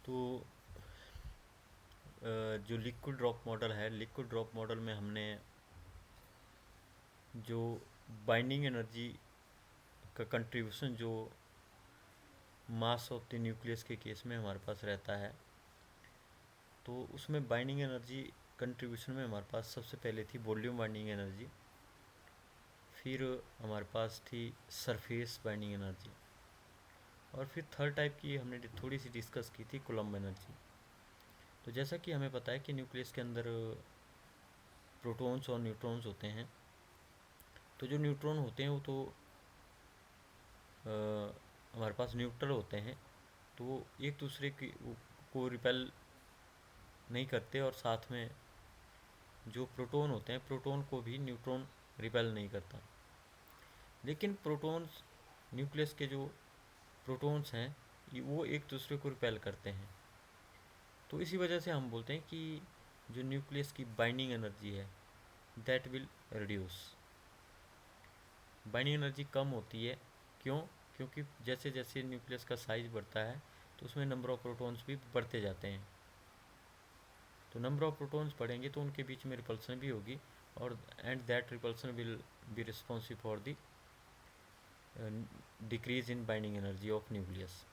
तो जो liquid drop model है, लिक्विड ड्रॉप मॉडल में हमने जो बाइंडिंग एनर्जी का कंट्रीब्यूशन जो मास ऑफ द न्यूक्लियस के केस में हमारे पास रहता है, तो उसमें बाइंडिंग एनर्जी कंट्रीब्यूशन में हमारे पास सबसे पहले थी वॉल्यूम बाइंडिंग एनर्जी, फिर हमारे पास थी सरफेस बाइंडिंग एनर्जी, और फिर थर्ड टाइप की हमने थोड़ी सी डिस्कस की थी कूलम्ब एनर्जी। तो जैसा कि हमें पता है कि न्यूक्लियस के अंदर प्रोटॉन्स और न्यूट्रॉन्स होते हैं। तो जो न्यूट्रॉन होते हैं वो तो हमारे पास न्यूट्रल होते हैं, तो वो एक दूसरे की को रिपेल नहीं करते, और साथ में जो प्रोटॉन होते हैं, प्रोटॉन को भी न्यूट्रॉन रिपेल नहीं करता। लेकिन प्रोटॉन्स, न्यूक्लियस के जो प्रोटॉन्स हैं वो एक दूसरे को रिपेल करते हैं। तो इसी वजह से हम बोलते हैं कि जो न्यूक्लियस की बाइंडिंग एनर्जी है that will reduce, binding energy कम होती है। क्यों? क्योंकि जैसे जैसे न्यूक्लियस का साइज बढ़ता है तो उसमें नंबर ऑफ प्रोटॉन्स भी बढ़ते जाते हैं। तो नंबर ऑफ प्रोटॉन्स बढ़ेंगे तो उनके बीच में रिपल्सन भी होगी, और and that repulsion will be responsive for the decrease in binding energy of nucleus.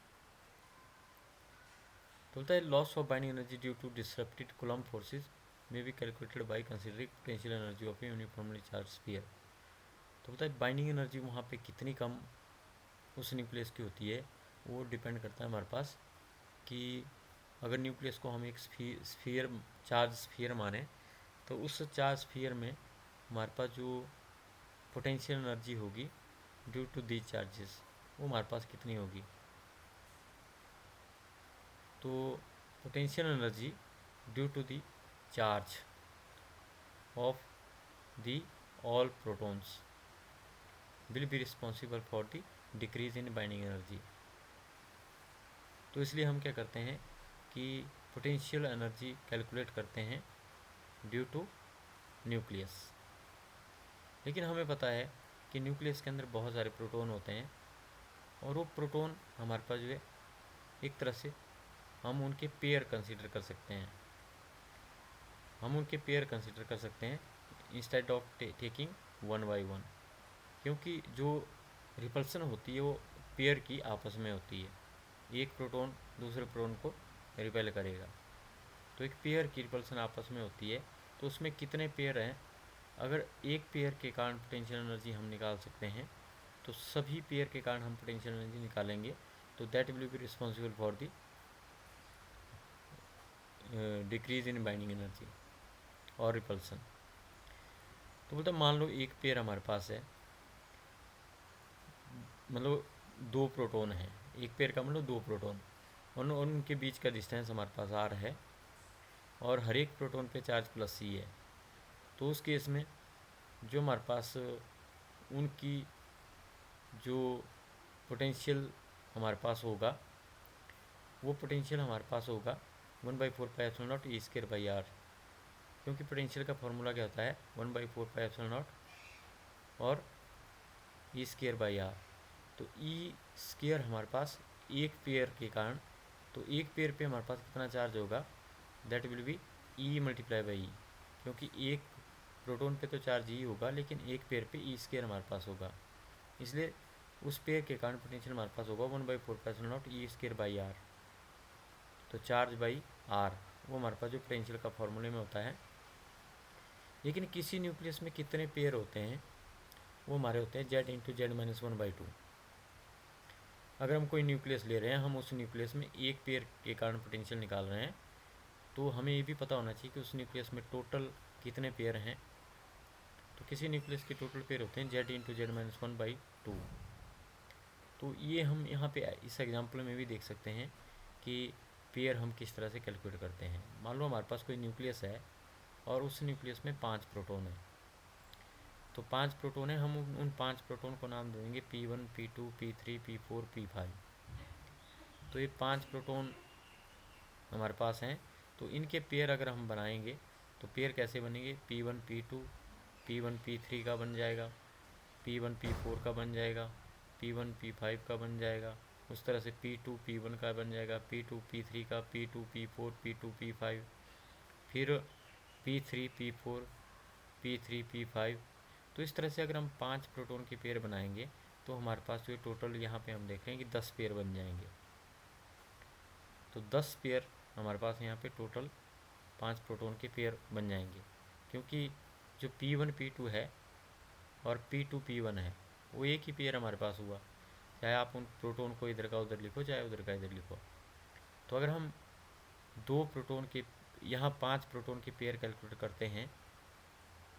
तो बोलता है loss of binding energy due to disrupted Coulomb forces may be calculated by considering potential energy of a uniformly charge sphere. तो बोलता है binding energy वहाँ पे कितनी कम उस न्यूक्लियस की होती है, वो डिपेंड करता है हमारे पास कि अगर न्यूक्लियस को हम एक स्फीयर चार्ज स्फीयर माने, तो उस चार्ज स्फीयर में हमारे पास जो पोटेंशियल एनर्जी होगी ड्यू टू दीज चार्जेस, वो हमारे पास कितनी होगी। तो potential energy due to the charge of the all protons will be responsible for the decrease in binding energy. तो इसलिए हम क्या करते हैं कि पोटेंशियल एनर्जी कैलकुलेट करते हैं ड्यू टू न्यूक्लियस। लेकिन हमें पता है कि न्यूक्लियस के अंदर बहुत सारे प्रोटॉन होते हैं, और वो प्रोटॉन हमारे पास जो है एक तरह से हम उनके पेयर कंसीडर कर सकते हैं, instead of taking one by one. क्योंकि जो रिपल्सन होती है वो पेयर की आपस में होती है, एक प्रोटॉन दूसरे प्रोटॉन को रिपेल करेगा। तो एक पेयर की रिपल्सन आपस में होती है, तो उसमें कितने पेयर हैं, अगर एक पेयर के कारण पोटेंशियल एनर्जी हम निकाल सकते हैं, तो सभी पेयर के कारण हम पोटेंशियल एनर्जी निकालेंगे, तो that will be responsible for the decrease in binding energy और रिपल्सन। तो बोलते मान लो एक पेयर हमारे पास है, मतलब दो प्रोटॉन है, एक पेयर का मतलब दो प्रोटॉन, और उनके बीच का डिस्टेंस हमारे पास r है, और हर एक प्रोटॉन पे चार्ज प्लस c है। तो उस केस में जो हमारे पास उनकी जो पोटेंशियल हमारे पास होगा, वो पोटेंशियल हमारे पास होगा 1/4πε0 E²/r। क्योंकि पोटेंशियल का फॉर्मूला क्या होता है, 1/4πε0 और E²/r। तो E² हमारे पास एक पेयर के कारण, तो एक पेयर पे हमारे पास कितना चार्ज होगा, दैट विल बी E×E, क्योंकि एक प्रोटॉन पे तो चार्ज E होगा, लेकिन एक पेयर पे E² हमारे पास होगा, इसलिए उस पेयर के कारण पोटेंशियल हमारे पास होगा 1/4πε0 E²/r। तो चार्ज बाई r वो हमारे पास जो पोटेंशियल का फॉर्मूले में होता है। लेकिन किसी न्यूक्लियस में कितने पेयर होते हैं, वो हमारे होते हैं Z×Z−1/2। अगर हम कोई न्यूक्लियस ले रहे हैं, हम उस न्यूक्लियस में एक पेयर के कारण पोटेंशियल निकाल रहे हैं, तो हमें ये भी पता होना चाहिए कि उस न्यूक्लियस में टोटल कितने पेयर हैं। तो किसी न्यूक्लियस के टोटल पेयर होते हैं Z×Z−1/2। तो ये हम यहाँ पे इस एग्जाम्पल में भी देख सकते हैं कि पेयर हम किस तरह से कैलकुलेट करते हैं। मान लो हमारे पास कोई न्यूक्लियस है और उस न्यूक्लियस में 5 प्रोटॉन है, तो 5 प्रोटॉन है, हम उन 5 प्रोटॉन को नाम दे देंगे P1, P2, P3, P4, P5। तो ये 5 प्रोटॉन हमारे पास हैं। तो इनके पेयर अगर हम बनाएंगे तो पेयर कैसे बनेंगे, P1 P2 P1 P3 का बन जाएगा, P1 P4 का बन जाएगा, P1 P5 का बन जाएगा, उस तरह से P2 P1 का बन जाएगा, P2 P3 का, P2 P4 P2 P5, फिर P3 P4 P3 P5। तो इस तरह से अगर हम 5 प्रोटॉन के पेयर बनाएंगे तो हमारे पास जो टोटल यहाँ पे हम देख रहे हैं कि 10 पेयर बन जाएंगे। तो 10 पेयर हमारे पास यहाँ पे टोटल 5 प्रोटॉन के पेयर बन जाएंगे, क्योंकि जो P1 P2 है और P2 P1 है वो एक ही पेयर हमारे पास हुआ, चाहे आप उन प्रोटॉन को इधर का उधर लिखो चाहे उधर का इधर लिखो। तो अगर हम 2 प्रोटॉन के यहाँ 5 प्रोटॉन के पेयर कैलकुलेट करते हैं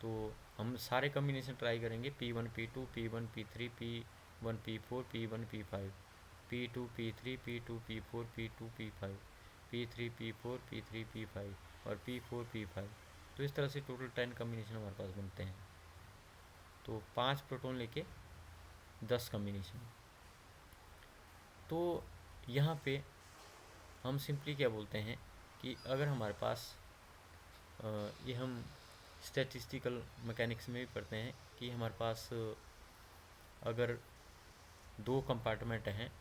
तो हम सारे कम्बिनेशन ट्राई करेंगे, P1 P2 P1 P3 P1 P4 P1 P5 P2 P3 P2 P4 P2 P5 P3 P4 P3 P5 और P4 P5। तो इस तरह से टोटल 10 कम्बिनेशन हमारे पास बनते हैं। तो 5 प्रोटॉन लेके 10 कम्बिनेशन। तो यहाँ पे हम सिंपली क्या बोलते हैं कि अगर हमारे पास ये हम स्टैटिस्टिकल मैकेनिक्स में भी पढ़ते हैं कि हमारे पास अगर 2 कंपार्टमेंट हैं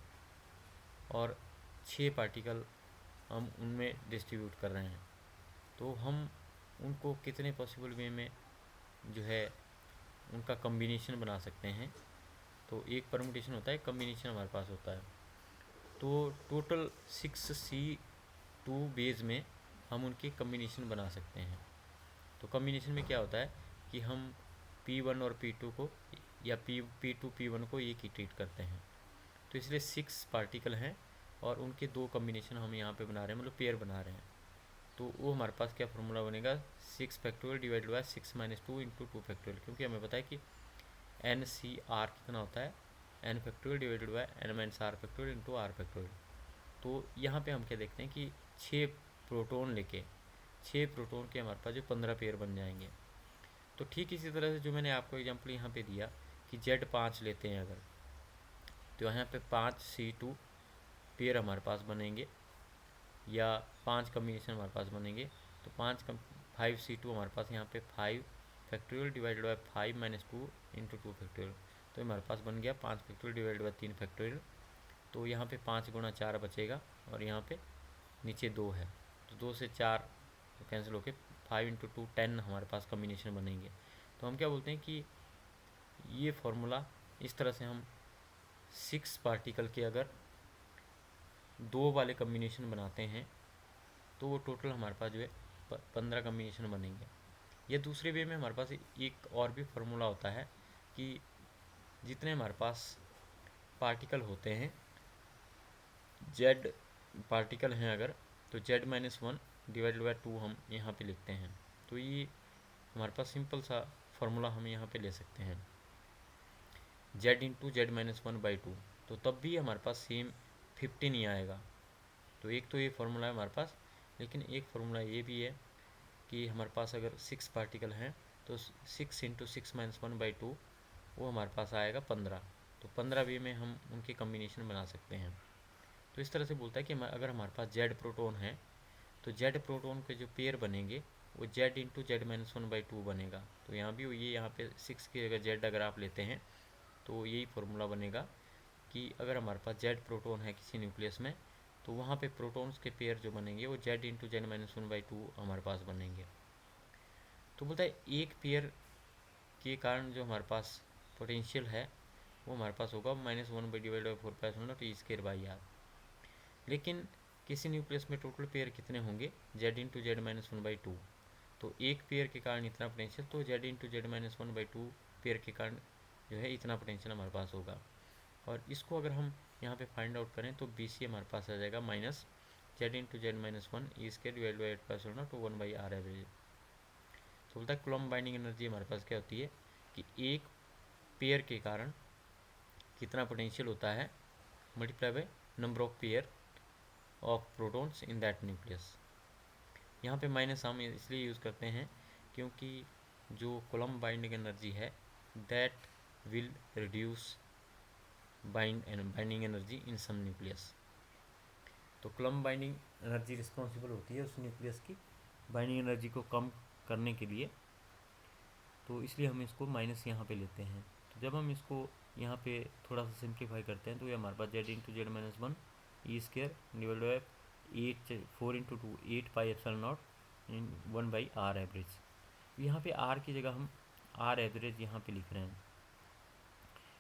और 6 पार्टिकल हम उनमें डिस्ट्रीब्यूट कर रहे हैं, तो हम उनको कितने पॉसिबल वे में जो है उनका कम्बिनेशन बना सकते हैं। तो एक परमुटेशन होता है, कम्बिनेशन हमारे पास होता है। तो टोटल 6C2 बेस में हम उनके कम्बिनेशन बना सकते हैं। तो कम्बिनेशन में क्या होता है कि हम P1 और P2 को या P2 P1 को एक ही ट्रीट करते हैं। तो इसलिए 6 पार्टिकल हैं और उनके 2 कम्बिनेशन हम यहाँ पे बना रहे हैं, मतलब पेयर बना रहे हैं। तो वो हमारे पास क्या फार्मूला बनेगा, 6 factorial divided by 6 - 2 into 2 factorial, क्योंकि हमें पता है कि NCR कितना होता है, N factorial divided by N - R factorial into R factorial. तो यहाँ पे हम क्या देखते हैं कि 6 प्रोटॉन लेके 6 प्रोटॉन के हमारे पास जो 15 पेयर बन जाएंगे। तो ठीक इसी तरह से जो मैंने आपको एग्जांपल यहाँ पे दिया कि Z5 लेते हैं अगर, तो यहाँ पे 5C2 पेयर हमारे पास बनेंगे या 5 कम्बिनेशन हमारे पास बनेंगे। तो 5C2 हमारे पास यहाँ पे 5 factorial divided by 5 - 2 into 2 factorial. तो हमारे पास बन गया 5 फैक्टोरियल डिवाइडेड बाय 3 फैक्टोरियल। तो यहाँ पे 5 गुणा 4 बचेगा और यहाँ पे नीचे 2 है, तो 2 से 4 कैंसिल होके 5 इंटू 2 10 हमारे पास कम्बिनेशन बनेंगे। तो हम क्या बोलते हैं कि ये फॉर्मूला इस तरह से हम 6 पार्टिकल के अगर 2 वाले कम्बिनेशन बनाते हैं तो वो टोटल हमारे पास जो है 15 कम्बिनेशन बनेंगे। या दूसरे वे में हमारे पास एक और भी फार्मूला होता है कि जितने हमारे पास पार्टिकल होते हैं, Z पार्टिकल हैं अगर, तो Z-1 डिवाइडेड बाय 2 हम यहाँ पे लिखते हैं। तो ये हमारे पास सिंपल सा फार्मूला हम यहाँ पे ले सकते हैं, Z इंटू Z-1/2। तो तब भी हमारे पास सेम 15 ही आएगा। तो एक तो ये फार्मूला है हमारे पास, लेकिन एक फार्मूला ये भी है कि हमारे पास अगर 6 पार्टिकल हैं तो 6 इंटू 6-1/2 वो हमारे पास आएगा 15। तो 15 वे में हम उनके कम्बिनेशन बना सकते हैं। तो इस तरह से बोलता है कि अगर हमारे पास Z प्रोटॉन है तो Z प्रोटॉन के जो पेयर बनेंगे वो Z इंटू Z-1/2 बनेगा। तो यहाँ भी ये यहाँ पे 6 की जगह Z अगर आप लेते हैं तो यही फार्मूला बनेगा कि अगर हमारे पास Z प्रोटॉन है किसी न्यूक्लियस में तो वहाँ पे प्रोटॉन्स के पेयर जो बनेंगे वो Z इंटू Z-1/2 हमारे पास बनेंगे। तो बोलता है एक पेयर के कारण जो हमारे पास पोटेंशियल है वो हमारे पास होगा -1/4π/T²/R। लेकिन किसी न्यूक्लियस में टोटल पेयर कितने होंगे, Z इंटू Z-1/2। तो एक पेयर के कारण इतना पोटेंशियल, तो Z इंटू Z-1/2 पेयर के कारण जो है इतना पोटेंशियल हमारे पास होगा। और इसको अगर हम यहाँ पे फाइंड आउट करें तो BC हमारे पास आ जाएगा -Z into Z-1 E² divide by 8π/1/R average. तो बोलता है कूलम्ब बाइंडिंग एनर्जी हमारे पास क्या होती है कि एक पेयर के कारण कितना पोटेंशियल होता है multiply by number of pair of protons in that nucleus. यहाँ पे माइनस हम इसलिए यूज़ करते हैं क्योंकि जो कूलम्ब बाइंडिंग एनर्जी है that will reduce binding energy in some nucleus. तो कूलम्ब बाइंडिंग एनर्जी रिस्पॉन्सिबल होती है उस न्यूक्लियस की बाइंडिंग एनर्जी को कम करने के लिए। तो इसलिए हम इसको माइनस यहाँ पे लेते हैं। तो जब हम इसको यहाँ पे थोड़ा सा सिंप्लीफाई करते हैं तो ये हमारे पास Z into Z minus one E square divide by 4 into 2 8 pi epsilon not in 1 by R average. यहाँ पे आर की जगह हम आर एवरेज यहाँ पे लिख रहे हैं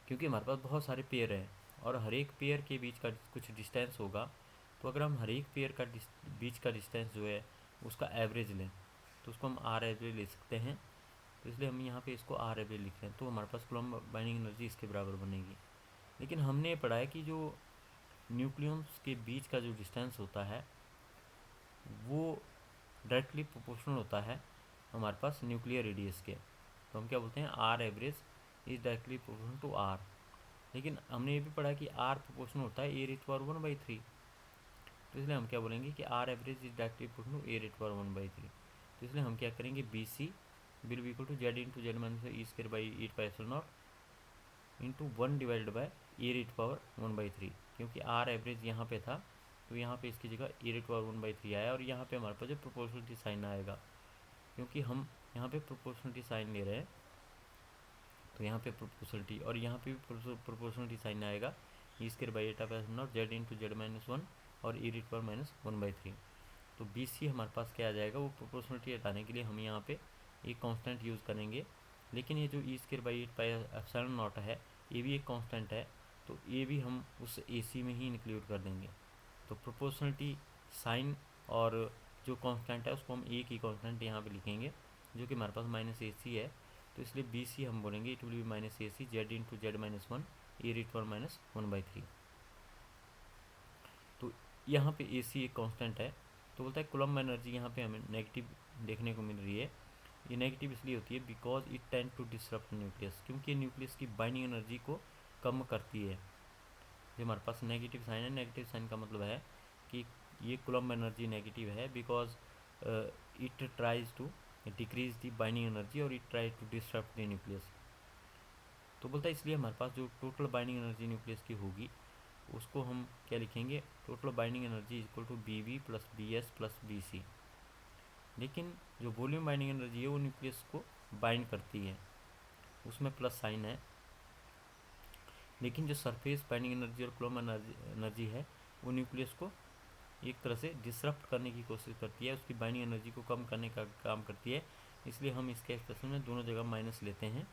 क्योंकि हमारे पास बहुत सारे पेयर हैं और हर एक पेयर के बीच का कुछ डिस्टेंस होगा। तो अगर हम हर एक पेयर का बीच का डिस्टेंस जो है उसका एवरेज लें तो उसको हम आर एवरेज ले सकते हैं। तो इसलिए हम यहाँ पे इसको आर एवरेज लिख रहे हैं तो हमारे पास कूलम्ब बाइंडिंग एनर्जी इसके बराबर बनेगी। लेकिन हमने पढ़ा है कि जो न्यूक्लियस के बीच का जो डिस्टेंस होता है वो डायरेक्टली प्रोपोर्शनल होता है हमारे पास न्यूक्लियर रेडियस के। तो हम क्या बोलते हैं R average is directly proportional to R. लेकिन हमने ये भी पढ़ा कि आर प्रोपोर्शनल होता है ए रेट पावर 1/3। तो इसलिए हम क्या बोलेंगे कि R average is directly proportional to A rate power 1/3। तो इसलिए हम क्या करेंगे B C will be equal to Z into Z minus e square by 8 pi epsilon not into 1 divided by A rate power 1/3। क्योंकि are average यहाँ पे था तो यहाँ पे इसकी जगह ए रेट पावर 1/3 आया और यहाँ पे हमारे पास जो प्रोपोर्शनलिटी साइन आएगा क्योंकि हम यहाँ पे प्रोपोर्शनलिटी साइन ले रहे हैं तो यहाँ पे प्रोपोर्शनलिटी और यहाँ पे भी प्रोपोर्शनलिटी साइन आएगा E square by 8 pi epsilon not Z into Z minus 1 और ए रेट पावर माइनस 1/3। तो बी सी हमारे पास क्या आ जाएगा वो प्रोपोर्शनलिटी हटाने के लिए हम यहाँ पे एक कांस्टेंट यूज़ करेंगे। लेकिन ये जो E square by 8 pi epsilon not है ये भी एक कांस्टेंट है तो ये भी हम उस ए सी में ही इंक्लूड कर देंगे। तो प्रोपोर्शनलिटी साइन और जो कांस्टेंट है उसको हम एक ही कांस्टेंट यहाँ पे लिखेंगे जो कि हमारे पास माइनस ए सी है। तो इसलिए बी सी हम बोलेंगे it will be minus A C Z into Z minus 1 A rate power minus 1/3। तो यहाँ पे ए सी एक कांस्टेंट है। तो बोलता है कूलम्ब एनर्जी यहाँ पे हमें नेगेटिव देखने को मिल रही है। ये नेगेटिव इसलिए होती है because it tend to disrupt nucleus क्योंकि न्यूक्लियस की बाइंडिंग एनर्जी को कम करती है। जो हमारे पास नेगेटिव साइन है नेगेटिव साइन का मतलब है कि ये कूलम्ब एनर्जी नेगेटिव है because it tries to decrease the binding energy और it tries to disrupt the nucleus. तो बोलता है इसलिए हमारे पास जो टोटल बाइंडिंग एनर्जी न्यूक्लियस की होगी उसको हम क्या लिखेंगे total binding energy equal to B V plus B S plus B C. लेकिन जो वॉल्यूम बाइंडिंग एनर्जी है वो न्यूक्लियस को बाइंड करती है उसमें प्लस साइन है। लेकिन जो सरफेस बाइंडिंग एनर्जी और कूलम्ब एनर्जी है वो न्यूक्लियस को एक तरह से डिसरप्ट करने की कोशिश करती है उसकी बाइंडिंग एनर्जी को कम करने का काम करती है। इसलिए हम इसके एक्सप्रेशन में दोनों जगह माइनस लेते हैं।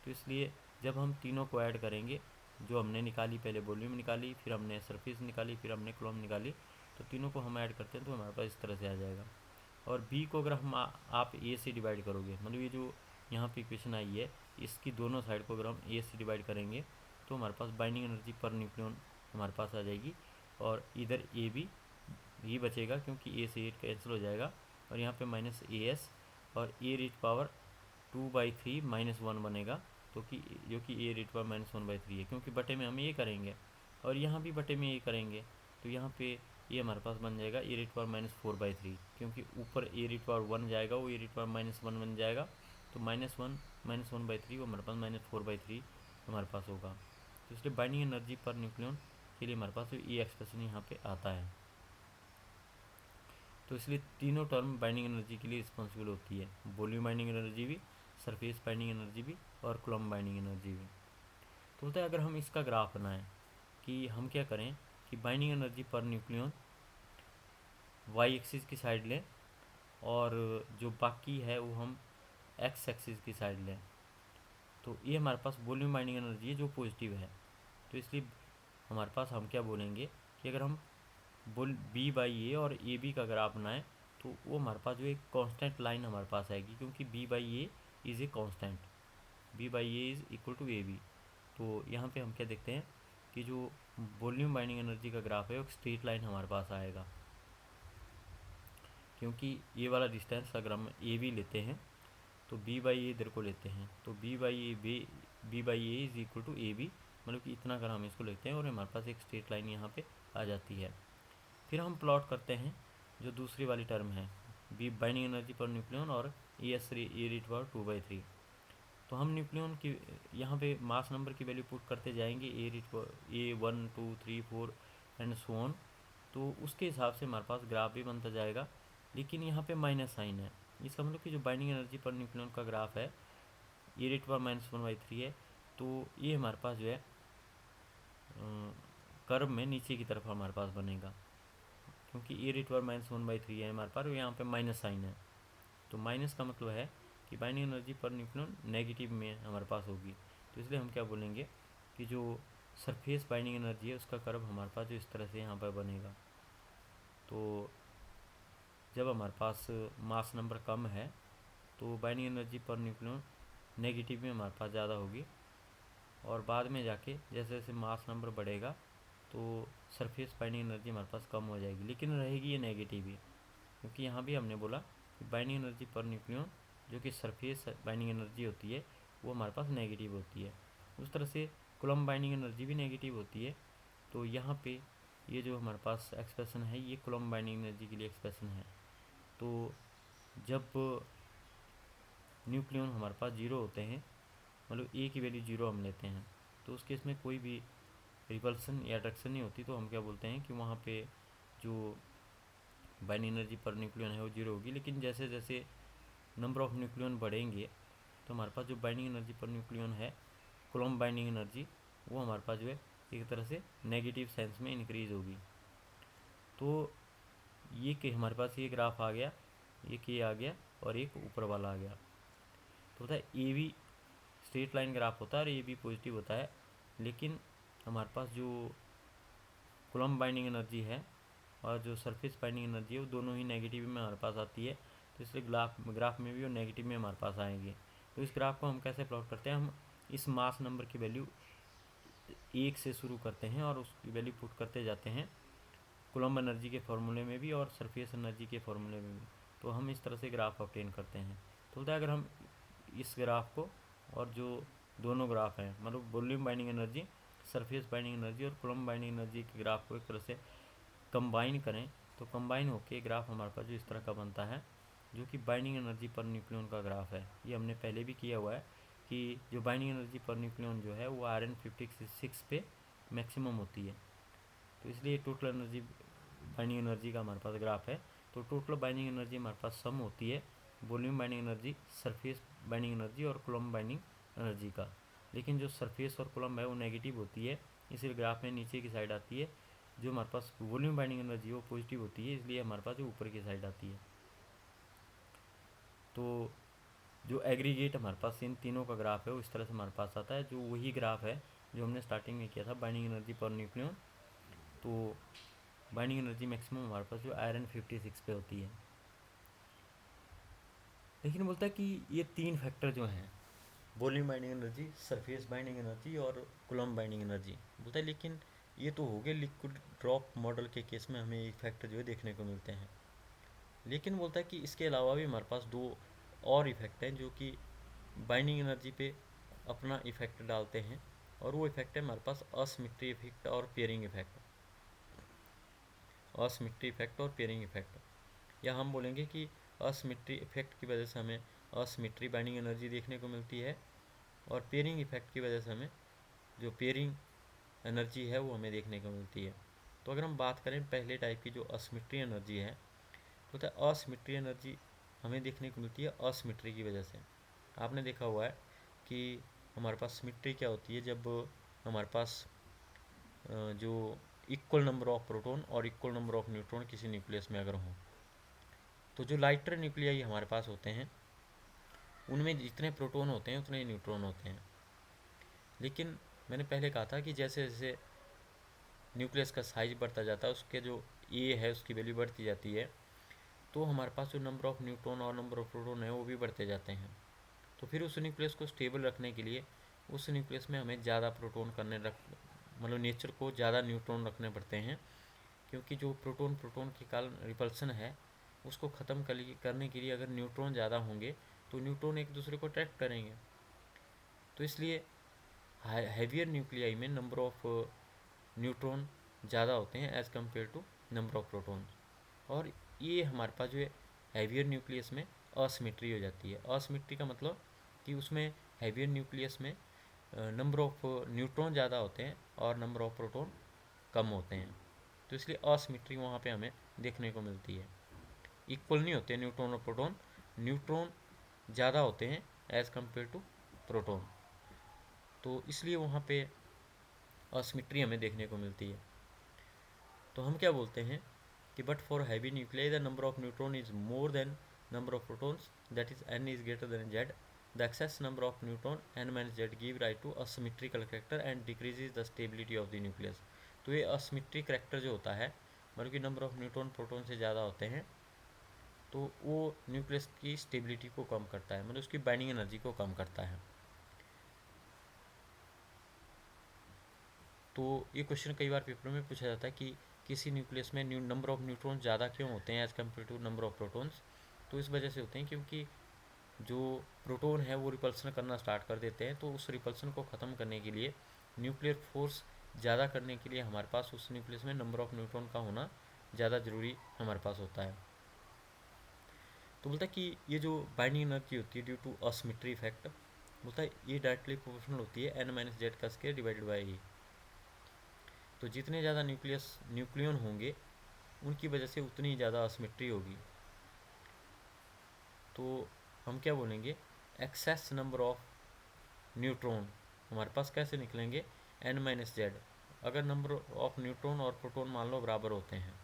तो इसलिए जब हम तीनों को ऐड करेंगे जो हमने निकाली पहले वॉल्यूम निकाली फिर हमने सरफेस निकाली फिर हमने कूलम्ब निकाली तो तीनों को हम ऐड करते हैं तो हमारे पास इस तरह से आ जाएगा। और बी को अगर हम आप ए से डिवाइड करोगे मतलब ये जो यहाँ पे इक्वेशन आई है इसकी दोनों साइड को अगर हम ए से डिवाइड करेंगे तो हमारे पास बाइंडिंग एनर्जी पर न्यूक्लियन हमारे पास आ जाएगी और इधर ए भी ही बचेगा क्योंकि ए से 8 कैंसिल हो जाएगा और यहाँ पे माइनस ए एस और ए रेट पावर 2/3 माइनस 1 बनेगा तो कि जो कि ए रेट पावर माइनस 1/3 है क्योंकि बटे में हम ये करेंगे और यहाँ भी बटे में ये करेंगे तो यहाँ पे ये हमारे पास बन जाएगा ए रेट पावर माइनस 4/3 क्योंकि ऊपर ए रेट पावर 1 जाएगा वो ए रेट पावर माइनस 1 बन जाएगा तो माइनस 1/3 वो हमारे पास माइनस 4/3 हमारे पास होगा। तो इसलिए बाइंडिंग एनर्जी पर न्यूक्लियन के लिए हमारे पास ये एक्सप्रेशन यहाँ पे आता है। तो इसलिए तीनों टर्म बाइंडिंग एनर्जी के लिए रिस्पॉन्सिबल होती है वॉल्यूम बाइंडिंग एनर्जी भी सरफेस बाइंडिंग एनर्जी भी और कूलम्ब बाइंडिंग एनर्जी भी। तो बोलता है अगर हम इसका ग्राफ बनाएं कि हम क्या करें कि बाइंडिंग एनर्जी पर न्यूक्लियन वाई एक्सिस की साइड लें और जो बाकी है वो हम एक्स एक्सिस की साइड लें तो ये हमारे पास वॉल्यूम बाइंडिंग एनर्जी है जो पॉजिटिव है। तो इसलिए हमारे पास हम क्या बोलेंगे कि अगर हम बी बाई ए और ए बी का ग्राफ बनाएं तो वो हमारे पास जो एक कांस्टेंट लाइन हमारे पास आएगी क्योंकि B by A is a constant B by A is equal to A B. तो यहाँ पे हम क्या देखते हैं कि जो वॉल्यूम बाइंडिंग एनर्जी का ग्राफ है वो एक स्ट्रेट लाइन हमारे पास आएगा क्योंकि ये वाला डिस्टेंस अगर हम ए बी लेते हैं तो बी बाई ए इधर को लेते हैं तो B by A is equal to A B मतलब कि इतना अगर हम इसको लेते हैं और हमारे पास एक स्ट्रेट लाइन यहाँ पे आ जाती है। फिर हम प्लॉट करते हैं जो दूसरी वाली टर्म है बी बाइंडिंग एनर्जी पर न्यूक्लियन और A S A rate power 2/3। तो हम न्यूक्लियन की यहाँ पे मास नंबर की वैल्यू पुट करते जाएंगे A raised A 1 2 3 4 and so on. तो उसके हिसाब से हमारे पास ग्राफ भी बनता जाएगा लेकिन यहाँ पे माइनस साइन है इसका मतलब कि जो बाइंडिंग एनर्जी पर न्यूक्लियन का ग्राफ है ए रेट पावर माइनस 1/3 है। तो तो ये हमारे पास जो है कर्व में नीचे की तरफ हमारे पास बनेगा, क्योंकि ए रेट वर -1/3 है हमारे पास, यहाँ पे माइनस साइन है। तो माइनस का मतलब है कि binding energy per nucleon negative में हमारे पास होगी। तो इसलिए हम क्या बोलेंगे कि जो सरफेस बाइंडिंग एनर्जी है उसका कर्व हमारे पास जो इस तरह से यहाँ पर बनेगा। तो जब हमारे पास मास नंबर कम है तो binding energy per nucleon negative में हमारे पास ज़्यादा होगी, और बाद में जाके जैसे जैसे मास नंबर बढ़ेगा तो सरफेस बाइंडिंग एनर्जी हमारे पास कम हो जाएगी, लेकिन रहेगी ये नेगेटिव ही, क्योंकि यहाँ भी हमने बोला कि बाइंडिंग एनर्जी पर न्यूक्लियन जो कि सरफेस बाइंडिंग एनर्जी होती है वो हमारे पास नेगेटिव होती है। उस तरह से कूलम्ब बाइंडिंग एनर्जी भी नेगेटिव होती है। तो यहाँ पे ये जो हमारे पास एक्सप्रेशन है ये कूलम्ब बाइंडिंग एनर्जी के लिए एक्सप्रेशन है। तो जब न्यूक्लियन हमारे पास जीरो होते हैं, मतलब ए की वैल्यू जीरो हम लेते हैं, तो उस केस में कोई भी रिपल्सन या अट्रैक्शन नहीं होती, तो हम क्या बोलते हैं कि वहाँ पे जो बाइंडिंग एनर्जी पर न्यूक्लियन है वो जीरो होगी। लेकिन जैसे जैसे नंबर ऑफ न्यूक्लियन बढ़ेंगे तो हमारे पास जो बाइंडिंग एनर्जी पर न्यूक्लियन है कूलम्ब बाइंडिंग एनर्जी वो हमारे पास जो है एक तरह से नेगेटिव सेंस में इंक्रीज होगी। तो ये कि हमारे पास ये ग्राफ आ गया, एक ये आ गया और एक ऊपर वाला आ गया। तो होता है A be straight line graph होता है और ए बी पॉजिटिव होता है, लेकिन हमारे पास जो कूलम्ब बाइंडिंग एनर्जी है और जो सरफेस बाइंडिंग एनर्जी है वो दोनों ही नेगेटिव में हमारे पास आती है। तो इसलिए ग्राफ में भी वो नेगेटिव में हमारे पास आएंगे। तो इस ग्राफ को हम कैसे प्लॉट करते हैं, हम इस मास नंबर की वैल्यू 1 से शुरू करते हैं और उसकी वैल्यू पुट करते जाते हैं कूलम्ब एनर्जी के फॉर्मूले में भी और सरफेस एनर्जी के फॉर्मूले में भी। तो हम इस तरह से ग्राफ ऑब्टेन करते हैं। तो होता है अगर हम इस ग्राफ को और जो दोनों ग्राफ हैं, मतलब volume binding energy, surface binding energy और कूलम्ब बाइंडिंग एनर्जी के ग्राफ को एक तरह से कंबाइन करें, तो कंबाइन होके ग्राफ हमारे पास जो इस तरह का बनता है जो कि बाइंडिंग एनर्जी पर न्यूक्लियन का ग्राफ है। ये हमने पहले भी किया हुआ है कि जो बाइंडिंग एनर्जी पर न्यूक्लियन जो है वो Rn56 पे मैक्सिमम होती है। तो इसलिए टोटल एनर्जी बाइंडिंग एनर्जी का हमारे पास ग्राफ है। तो टोटल बाइंडिंग एनर्जी हमारे पास सम होती है volume binding energy, surface binding energy और कूलम्ब बाइंडिंग एनर्जी का। लेकिन जो सरफेस और कूलम्ब है वो नेगेटिव होती है, इसलिए ग्राफ में नीचे की साइड आती है। जो हमारे पास वॉल्यूम बाइंडिंग एनर्जी है वो पॉजिटिव होती है, इसलिए हमारे पास जो ऊपर की साइड आती है। तो जो एग्रीगेट हमारे पास इन तीनों का ग्राफ है वो इस तरह से हमारे पास आता है, जो वही ग्राफ है जो हमने स्टार्टिंग में किया था बाइंडिंग एनर्जी पर न्यूक्लियन। तो बाइंडिंग एनर्जी मैक्सिमम हमारे पास जो Rn56 पे होती है। लेकिन बोलता है कि ये तीन फैक्टर जो हैं, volume binding energy, surface binding energy और कूलम्ब बाइंडिंग एनर्जी, बोलता है लेकिन ये तो हो गए लिक्विड ड्रॉप मॉडल के केस में हमें एक फैक्टर जो है देखने को मिलते हैं। लेकिन बोलता है कि इसके अलावा भी हमारे पास दो और इफेक्ट हैं जो कि बाइंडिंग एनर्जी पे अपना इफेक्ट डालते हैं, और वो इफेक्ट है हमारे पास असिमेट्री इफेक्ट और पेयरिंग इफेक्ट। असिमेट्री इफेक्ट और पेयरिंग इफेक्ट, या हम बोलेंगे कि असिमेट्री इफेक्ट की वजह से हमें असिमेट्री बाइंडिंग एनर्जी देखने को मिलती है, और पेयरिंग इफेक्ट की वजह से हमें जो पेयरिंग एनर्जी है वो हमें देखने को मिलती है। तो अगर हम बात करें पहले टाइप की जो असिमेट्री एनर्जी है, तो असिमेट्री एनर्जी हमें देखने को मिलती है असिमेट्री की वजह से। आपने देखा हुआ है कि हमारे पास सिमेट्री क्या होती है, जब हमारे पास जो इक्वल नंबर ऑफ प्रोटॉन और इक्वल नंबर ऑफ न्यूट्रॉन किसी न्यूक्लियस में अगर हों, तो जो लाइटर न्यूक्लियाई हमारे पास होते हैं उनमें जितने प्रोटॉन होते हैं उतने ही न्यूट्रॉन होते हैं। लेकिन मैंने पहले कहा था कि जैसे जैसे न्यूक्लियस का साइज बढ़ता जाता है उसके जो ए है उसकी वैल्यू बढ़ती जाती है, तो हमारे पास जो नंबर ऑफ न्यूट्रॉन और नंबर ऑफ प्रोटॉन है वो भी बढ़ते जाते हैं। तो फिर उस न्यूक्लियस को स्टेबल रखने के लिए उस न्यूक्लियस में हमें ज़्यादा प्रोटॉन मतलब नेचर को ज़्यादा न्यूट्रॉन रखने पड़ते हैं, क्योंकि जो प्रोटॉन के कारण रिपल्सन है उसको ख़त्म करने के लिए अगर न्यूट्रॉन ज़्यादा होंगे तो न्यूट्रॉन एक दूसरे को अट्रैक्ट करेंगे। तो इसलिए हैवियर न्यूक्लियाई में नंबर ऑफ न्यूट्रॉन ज़्यादा होते हैं as compare to number of proton, और ये हमारे पास जो है हैवियर न्यूक्लियस में असिमेट्री हो जाती है। असिमेट्री का मतलब कि उसमें हैवियर न्यूक्लियस में नंबर ऑफ न्यूट्रॉन ज़्यादा होते हैं और नंबर ऑफ प्रोटॉन कम होते हैं। तो इसलिए असिमेट्री वहाँ पे हमें देखने को मिलती है। इक्वल नहीं होते न्यूट्रॉन और प्रोटॉन, न्यूट्रॉन ज़्यादा होते हैं एज़ कम्पेयर टू प्रोटॉन। तो इसलिए वहाँ पे असिमेट्री हमें देखने को मिलती है। तो हम क्या बोलते हैं कि but for heavy nuclei the number of neutron is more than number of protons, that is n is greater than z, the excess number of neutron n minus z give right to asymmetrical character and decreases the stability of the nucleus. तो ये asymmetric character जो होता है, मतलब कि number of neutron proton से ज़्यादा होते हैं, तो वो न्यूक्लियस की स्टेबिलिटी को कम करता है, मतलब उसकी बाइंडिंग एनर्जी को कम करता है। तो ये क्वेश्चन कई बार पेपर में पूछा जाता है कि किसी न्यूक्लियस में नंबर ऑफ न्यूट्रॉन ज़्यादा क्यों होते हैं as compare to number of protons. तो इस वजह से होते हैं क्योंकि जो प्रोटॉन है वो रिपल्सन करना स्टार्ट कर देते हैं, तो उस रिपल्सन को ख़त्म करने के लिए, न्यूक्लियर फोर्स ज़्यादा करने के लिए हमारे पास उस न्यूक्लियस में नंबर ऑफ न्यूट्रॉन का होना ज़्यादा ज़रूरी हमारे पास होता है। तो बोलता है कि ये जो बाइंडिंग एनर्जी होती है ड्यू टू असिमेट्री इफेक्ट, बोलता है ये डायरेक्टली प्रोपोर्शनल होती है n माइनस जेड का स्क्वायर डिवाइडेड बाई ए। तो जितने ज़्यादा न्यूक्लियन होंगे उनकी वजह से उतनी ज़्यादा असिमेट्री होगी। तो हम क्या बोलेंगे, एक्सेस नंबर ऑफ न्यूट्रॉन हमारे पास कैसे निकलेंगे, n माइनस जेड। अगर नंबर ऑफ न्यूट्रॉन और प्रोटॉन मान लो बराबर होते हैं,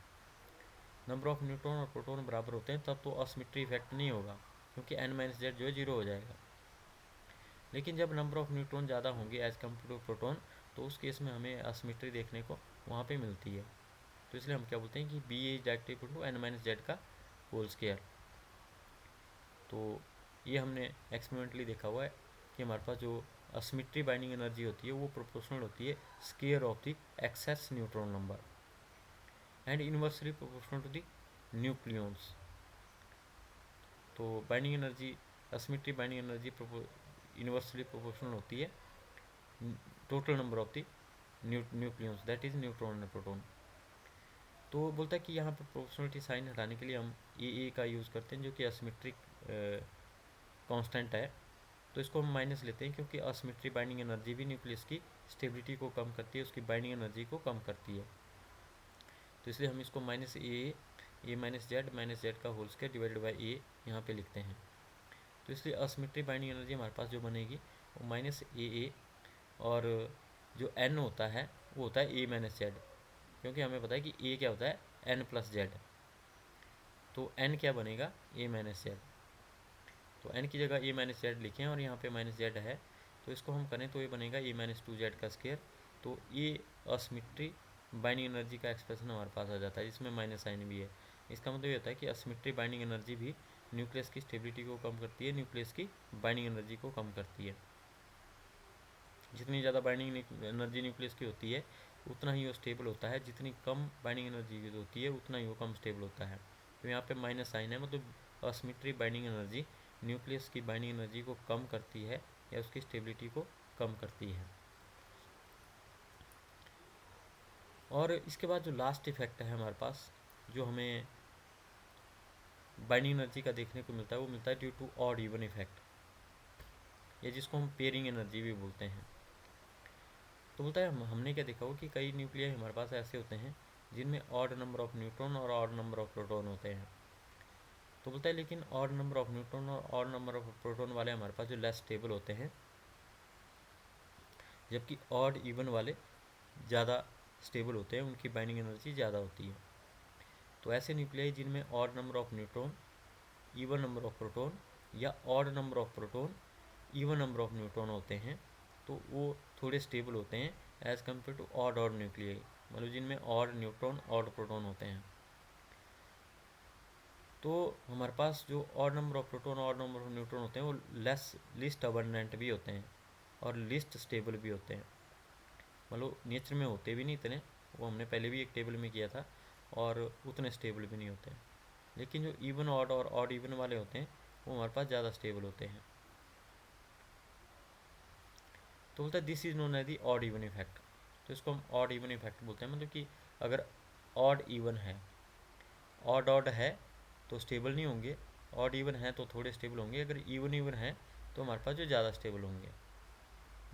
नंबर ऑफ न्यूट्रॉन और प्रोटॉन बराबर होते हैं, तब तो असिमेट्री इफेक्ट नहीं होगा क्योंकि n माइनस जेड जो है 0 हो जाएगा। लेकिन जब नंबर ऑफ न्यूट्रॉन ज़्यादा होंगे एज कम्पेयर टू प्रोटॉन, तो उस केस में हमें असिमेट्री देखने को वहाँ पे मिलती है। तो इसलिए हम क्या बोलते हैं कि B is directly equal to n minus Z का होल स्क्वायर। तो ये हमने एक्सपेरिमेंटली देखा हुआ है कि हमारे पास जो असिमेट्री बाइंडिंग एनर्जी होती है वो प्रोपोर्शनल होती है square of the excess neutron number and inversely proportional to the nucleons. तो binding energy, asymmetry binding energy inversely proportional होती है total number of the nucleons, that is neutron and proton. तो बोलता है कि यहाँ पर प्रोपोर्शनलिटी साइन हटाने के लिए हम ए का यूज़ करते हैं जो कि असिमेट्रिक कांस्टेंट है। तो इसको हम माइनस लेते हैं क्योंकि असिमेट्री बाइंडिंग एनर्जी भी न्यूक्लियस की स्टेबिलिटी को कम करती है, उसकी बाइंडिंग एनर्जी को कम करती है। तो इसलिए हम इसको माइनस ए माइनस जेड का होल स्क्वायर डिवाइडेड बाई ए यहाँ पे लिखते हैं। तो इसलिए असिमेट्री बाइंडिंग एनर्जी हमारे पास जो बनेगी वो माइनस ए, और जो एन होता है वो होता है ए माइनस जेड, क्योंकि हमें पता है कि ए क्या होता है एन प्लस जेड। तो एन क्या बनेगा ए माइनस जेड। तो एन की जगह ए माइनस जेड लिखें और यहाँ पे माइनस जेड है, तो इसको हम करें तो ये बनेगा ए माइनस टू जेड का स्क्वायर। तो ये असिमेट्री बाइंडिंग एनर्जी का एक्सप्रेशन हमारे पास आ जाता है जिसमें माइनस साइन भी है। इसका मतलब ये होता है कि असिमेट्री बाइंडिंग एनर्जी भी न्यूक्लियस की स्टेबिलिटी को कम करती है, न्यूक्लियस की बाइंडिंग एनर्जी को कम करती है। जितनी ज़्यादा बाइंडिंग एनर्जी न्यूक्लियस की होती है उतना ही वो स्टेबल होता है, जितनी कम बाइंडिंग एनर्जी की होती है उतना ही वो कम स्टेबल होता है। तो यहाँ पे माइनस साइन है, मतलब असिमेट्री बाइंडिंग एनर्जी न्यूक्लियस की बाइंडिंग एनर्जी को कम करती है या उसकी स्टेबिलिटी को कम करती है। और इसके बाद जो लास्ट इफेक्ट है हमारे पास, जो हमें बाइंडिंग एनर्जी का देखने को मिलता है, वो मिलता है due to odd even effect, या जिसको हम पेयरिंग एनर्जी भी बोलते हैं। तो बोलता है हमने क्या देखा हो कि कई न्यूक्लियाई हमारे पास ऐसे होते हैं जिनमें ऑड नंबर ऑफ न्यूट्रॉन और ऑड नंबर ऑफ प्रोटॉन होते हैं। तो बोलता है लेकिन ऑड नंबर ऑफ न्यूट्रॉन और ऑड नंबर ऑफ प्रोटॉन वाले हमारे पास जो लेस स्टेबल होते हैं, जबकि ऑड इवन वाले ज़्यादा स्टेबल होते हैं, उनकी बाइंडिंग एनर्जी ज़्यादा होती है। तो ऐसे न्यूक्लियाई जिनमें odd number of neutron, even number of proton, या odd number of proton, even number of neutron होते हैं, तो वो थोड़े स्टेबल होते हैं as compare to odd nuclei, मतलब जिनमें ऑड न्यूट्रॉन ऑड प्रोटॉन होते हैं। तो हमारे पास जो ऑड नंबर ऑफ प्रोटॉन और नंबर ऑफ न्यूट्रॉन होते हैं वो लिस्ट अबंडेंट भी होते हैं और लिस्ट स्टेबल भी होते हैं, मतलब नेचर में होते भी नहीं इतने, वो हमने पहले भी एक टेबल में किया था, और उतने स्टेबल भी नहीं होते हैं। लेकिन जो इवन ऑड और ऑड इवन वाले होते हैं वो हमारे पास ज़्यादा स्टेबल होते हैं। तो बोलता है this is known as the odd even effect. तो इसको हम ऑड इवन इफेक्ट बोलते हैं, मतलब कि अगर ऑड इवन है, ऑड ऑड है तो स्टेबल नहीं होंगे, ऑड इवन है तो थोड़े स्टेबल होंगे, अगर इवन इवन है तो हमारे पास जो ज़्यादा स्टेबल होंगे।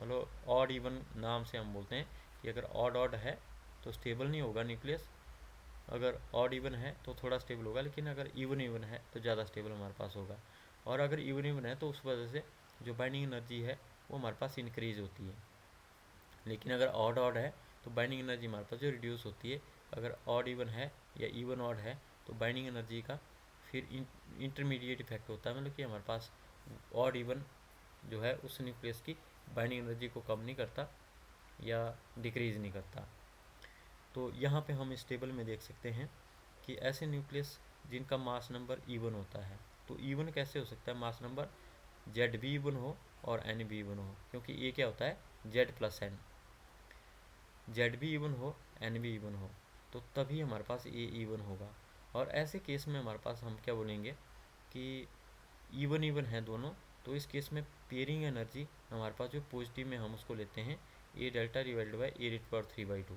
मतलब ऑड इवन नाम से हम बोलते हैं कि अगर ऑड ऑड है तो स्टेबल नहीं होगा न्यूक्लियस, अगर ऑड इवन है तो थोड़ा स्टेबल होगा, लेकिन अगर इवन इवन है तो ज़्यादा स्टेबल हमारे पास होगा। और अगर इवन इवन है तो उस वजह से जो बाइंडिंग एनर्जी है वो हमारे पास इंक्रीज होती है। लेकिन अगर ऑड ऑड है तो बाइंडिंग एनर्जी हमारे पास जो रिड्यूस होती है। अगर ऑड इवन है या इवन ऑड है तो बाइंडिंग एनर्जी का फिर इंटरमीडिएट इफेक्ट होता है, मतलब कि हमारे पास ऑड इवन जो है उस न्यूक्लियस की बाइंडिंग एनर्जी को कम नहीं करता या डिक्रीज़ नहीं करता। तो यहाँ पे हम इस टेबल में देख सकते हैं कि ऐसे न्यूक्लियस जिनका मास नंबर इवन होता है, तो इवन कैसे हो सकता है, मास नंबर जेड भी इवन हो और एन भी इवन हो, क्योंकि ये क्या होता है जेड प्लस एन, जेड भी इवन हो एन भी इवन हो, तो तभी हमारे पास ए इवन होगा। और ऐसे केस में हमारे पास हम क्या बोलेंगे कि इवन इवन है दोनों, तो इस केस में पेयरिंग एनर्जी हमारे पास जो पॉजिटिव में हम उसको लेते हैं A delta divided by A rate power 3/2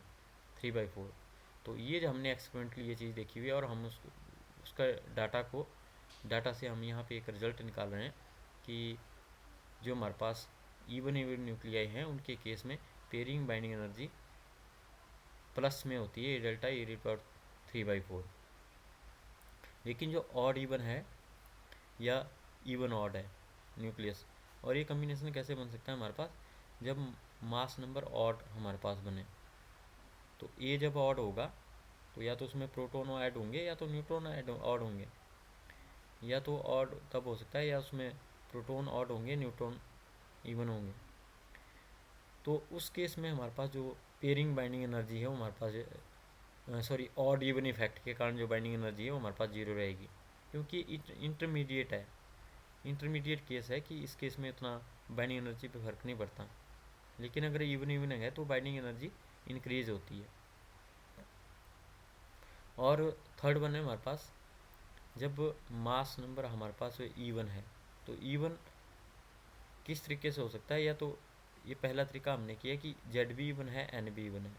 3/4। तो ये जो हमने एक्सपेरिमेंटली ये चीज़ देखी हुई है और हम उसका डाटा से हम यहाँ पे एक रिजल्ट निकाल रहे हैं कि जो हमारे पास इवन इवन न्यूक्लियाई हैं उनके केस में पेयरिंग बाइंडिंग एनर्जी प्लस में होती है ए डेल्टा ए रेट पावर 3/4। लेकिन जो ऑड इवन है या इवन ऑड है न्यूक्लियस, और ये कम्बिनेशन कैसे बन सकता है हमारे पास, जब मास नंबर ऑड हमारे पास बने, तो ए जब ऑड होगा तो या तो उसमें प्रोटोन ऐड होंगे या तो न्यूट्रॉन ऑड होंगे, या तो ऑड तब हो सकता है या उसमें प्रोटोन ऑड होंगे न्यूट्रॉन इवन होंगे। तो उस केस में हमारे पास जो पेयरिंग बाइंडिंग एनर्जी है वो हमारे पास ऑड इवन इफेक्ट के कारण जो बाइंडिंग एनर्जी है वो हमारे पास जीरो रहेगी, क्योंकि इंटरमीडिएट है, इंटरमीडिएट केस है कि इस केस में उतना बाइंडिंग एनर्जी पे फर्क नहीं पड़ता। लेकिन अगर इवन इवन है तो बाइंडिंग एनर्जी इंक्रीज होती है। और थर्ड वन है हमारे पास, जब मास नंबर हमारे पास इवन है, तो इवन किस तरीके से हो सकता है, या तो ये पहला तरीका हमने किया कि जेड भी इवन है एन भी इवन है,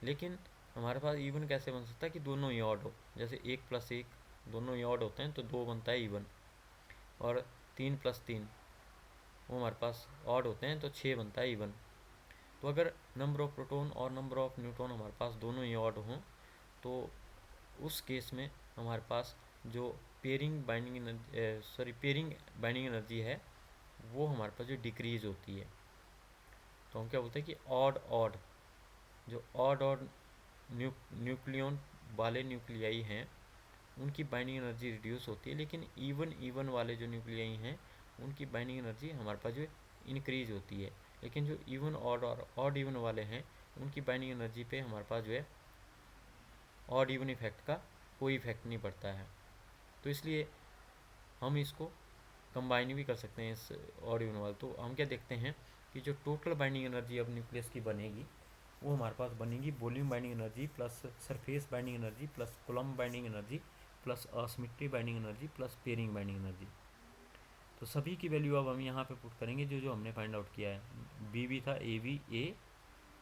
लेकिन हमारे पास इवन कैसे बन सकता है कि दोनों ही ऑड हो, जैसे 1+1 दोनों ही ऑड होते हैं तो 2 बनता है इवन, और 3+3 वो हमारे पास ऑड होते हैं तो 6 बनता है इवन। तो अगर नंबर ऑफ प्रोटॉन और नंबर ऑफ न्यूट्रॉन हमारे पास दोनों ही ऑड हों तो उस केस में हमारे पास जो पेयरिंग बाइंडिंग एनर्जी है वो हमारे पास जो डिक्रीज होती है। तो हम क्या बोलते हैं कि ऑड ऑड जो ऑड ऑड न्यूक्लियन वाले न्यूक्लियाई हैं उनकी बाइंडिंग एनर्जी रिड्यूस होती है, लेकिन इवन इवन वाले जो न्यूक्लियाई हैं उनकी बाइंडिंग एनर्जी हमारे पास जो इंक्रीज होती है। लेकिन जो इवन ऑड और ऑड इवन वाले हैं उनकी बाइंडिंग एनर्जी पे हमारे पास जो है ऑड इवन इफेक्ट का कोई इफेक्ट नहीं पड़ता है। तो इसलिए हम इसको कंबाइन भी कर सकते हैं इस ऑड इवन वाले। तो हम क्या देखते हैं कि जो टोटल बाइंडिंग एनर्जी अब न्यूक्लियस की बनेगी वो हमारे पास बनेगी volume binding energy plus surface binding energy plus coulomb binding energy plus asymmetry binding energy plus pairing binding energy. तो सभी की वैल्यू अब हम यहाँ पे पुट करेंगे जो जो हमने फाइंड आउट किया है। बी भी था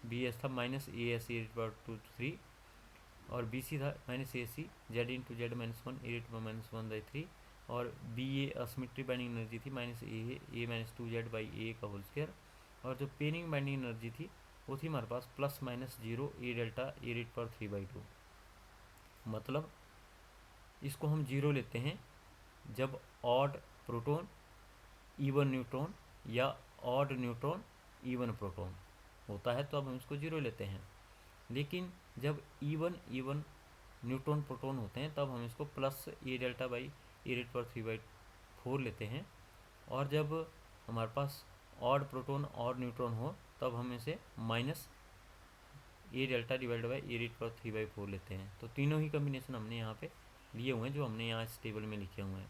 बी एस था -AS(e⁻²3) और बी सी था -AC Z(Z−1) e⁻⁻1/3 और बी ए असिमेट्री बाइंडिंग एनर्जी थी -A(A−2Z/A का होल स्क्वायर। और जो पेयरिंग बाइंडिंग एनर्जी थी वो थी हमारे पास +-0 A डेल्टा A⁻3/2। मतलब इसको हम 0 लेते हैं जब ऑड प्रोटॉन इवन न्यूट्रॉन या ऑड न्यूट्रॉन इवन प्रोटॉन होता है तो अब हम इसको 0 लेते हैं। लेकिन जब इवन इवन न्यूट्रॉन प्रोटॉन होते हैं तब हम इसको +A डेल्टा बाई A⁻3/4 लेते हैं। और जब हमारे पास ऑड प्रोटॉन और न्यूट्रॉन हो तब हम इसे -A delta divide by A⁻3/4 लेते हैं। तो तीनों ही कम्बिनेशन हमने यहाँ पे लिए हुए हैं जो हमने यहाँ इस टेबल में लिखे हुए हैं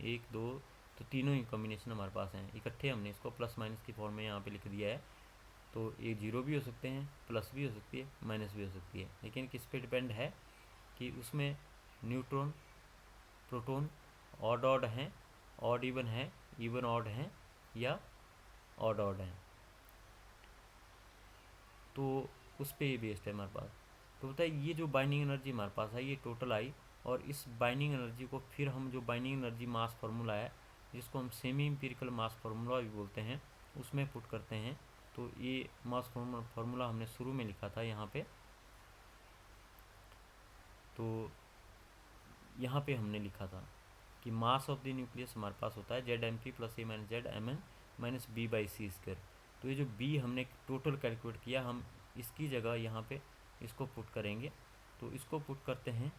1 2, तो तीनों ही कॉम्बिनेशन हमारे पास हैं। इकट्ठे हमने इसको प्लस माइनस की फॉर्म में यहाँ पे लिख दिया है। तो ये 0 भी हो सकते हैं, प्लस भी हो सकती है, माइनस भी हो सकती है, लेकिन किस पे डिपेंड है कि उसमें न्यूट्रॉन प्रोटॉन ऑड ऑड हैं, ऑड इवन है, इवन ऑड हैं या ऑड ऑड हैं, तो उस पर ये बेस्ड है हमारे पास। तो बताइए ये जो बाइंडिंग एनर्जी हमारे पास है ये टोटल आई, और इस बाइंडिंग एनर्जी को फिर हम जो बाइंडिंग एनर्जी मास फार्मूला है जिसको हम सेमी इम्पिरिकल मास फार्मूला भी बोलते हैं उसमें पुट करते हैं। तो ये मास फार्मूला हमने शुरू में लिखा था यहाँ पे, तो यहाँ पे हमने लिखा था कि मास ऑफ द न्यूक्लियस हमारे पास होता है ZmP + A - ZmN - B/c²। तो ये जो बी हमने टोटल कैलकुलेट किया, हम इसकी जगह यहाँ पे इसको पुट करेंगे। तो इसको पुट करते हैं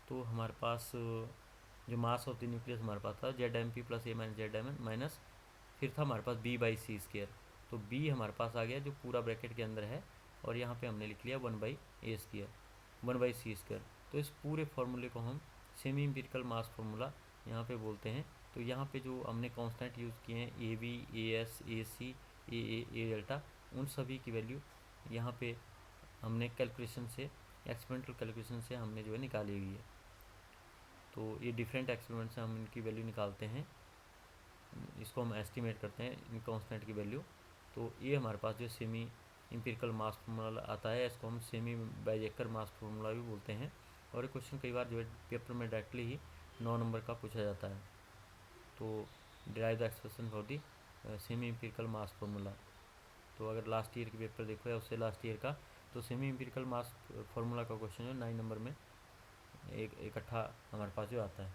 तो हमारे पास जो मास ऑफ द न्यूक्लियस हमारे पास था ZmP plus A minus ZmN minus फिर था हमारे पास B/c²। तो B हमारे पास आ गया जो पूरा ब्रैकेट के अंदर है, और यहाँ पे हमने लिख लिया 1/A², 1/c²। तो इस पूरे फार्मूले को हम सेमी एम्पिरिकल मास फार्मूला यहाँ पे बोलते हैं। तो यहाँ पे जो हमने कांस्टेंट यूज़ किए हैं AB, AS, AC, AA, A delta, उन सभी की वैल्यू यहाँ पे हमने कैलकुलेशन से, एक्सपेरिमेंटल कैलकुलेशन से हमने जो है निकाली हुई है। तो ये डिफरेंट एक्सपेरिमेंट से हम इनकी वैल्यू निकालते हैं, इसको हम एस्टिमेट करते हैं इन कांस्टेंट की वैल्यू। तो ये हमारे पास जो सेमी एम्पिरिकल मास फार्मूला आता है, इसको हम सेमी बाइजेक्टर मास फार्मूला भी बोलते हैं। और ये क्वेश्चन कई बार जो है पेपर में डायरेक्टली ही 9 नंबर का पूछा जाता है। तो derive the expression for the semi empirical mass formula. तो अगर लास्ट ईयर के पेपर देखो या उससे लास्ट ईयर का, तो सेमी एम्पिरिकल मास फार्मूला का क्वेश्चन जो 9 नंबर में एक इकट्ठा हमारे पास जो आता है।